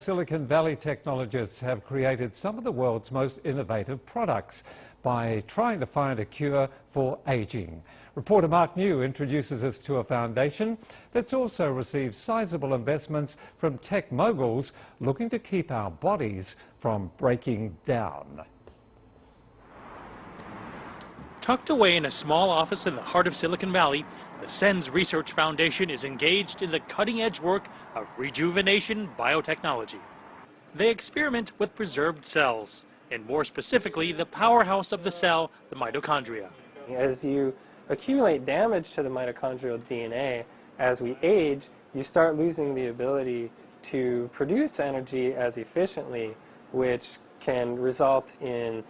Silicon Valley technologists have created some of the world's most innovative products by trying to find a cure for aging. Reporter Mark New introduces us to a foundation that's also received sizable investments from tech moguls looking to keep our bodies from breaking down. Tucked away in a small office in the heart of Silicon Valley, the SENS Research Foundation is engaged in the cutting-edge work of rejuvenation biotechnology. They experiment with preserved cells, and more specifically, the powerhouse of the cell, the mitochondria. As you accumulate damage to the mitochondrial DNA, as we age, you start losing the ability to produce energy as efficiently, which can result in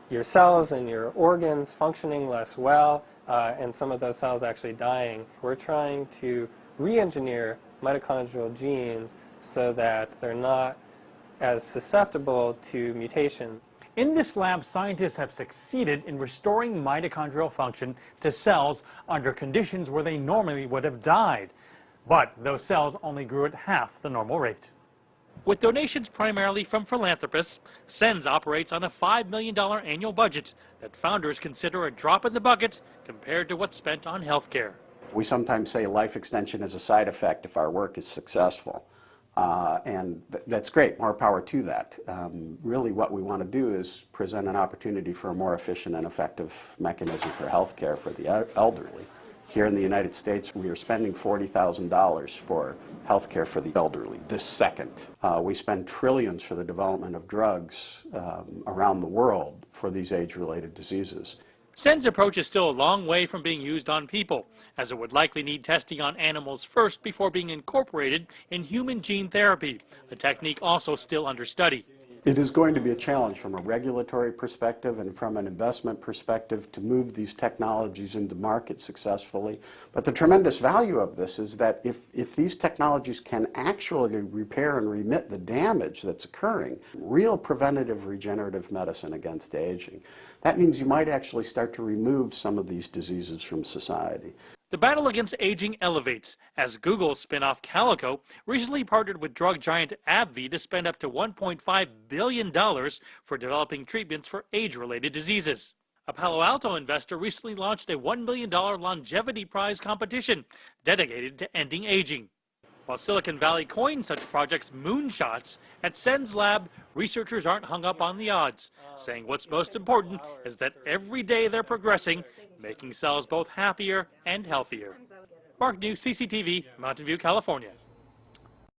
your cells and your organs functioning less well, and some of those cells actually dying. We're trying to re-engineer mitochondrial genes so that they're not as susceptible to mutation. In this lab, scientists have succeeded in restoring mitochondrial function to cells under conditions where they normally would have died. But those cells only grew at half the normal rate. With donations primarily from philanthropists, SENS operates on a $5 million annual budget that founders consider a drop in the bucket compared to what's spent on health care. We sometimes say life extension is a side effect if our work is successful. And that's great, more power to that. Really what we want to do is present an opportunity for a more efficient and effective mechanism for health care for the elderly. Here in the United States, we are spending $40,000 for health care for the elderly this second. We spend trillions for the development of drugs around the world for these age-related diseases. SENS' approach is still a long way from being used on people, as it would likely need testing on animals first before being incorporated in human gene therapy, a technique also still under study. It is going to be a challenge from a regulatory perspective and from an investment perspective to move these technologies into market successfully. But the tremendous value of this is that if these technologies can actually repair and remit the damage that's occurring, real preventative regenerative medicine against aging, that means you might actually start to remove some of these diseases from society. The battle against aging elevates as Google's spin-off Calico recently partnered with drug giant AbbVie to spend up to $1.5 billion for developing treatments for age-related diseases. A Palo Alto investor recently launched a $1 million longevity prize competition dedicated to ending aging. While Silicon Valley coined such projects moonshots, at SENS Lab, researchers aren't hung up on the odds, saying what's most important is that every day they're progressing, making cells both happier and healthier. Mark New, CCTV, Mountain View, California.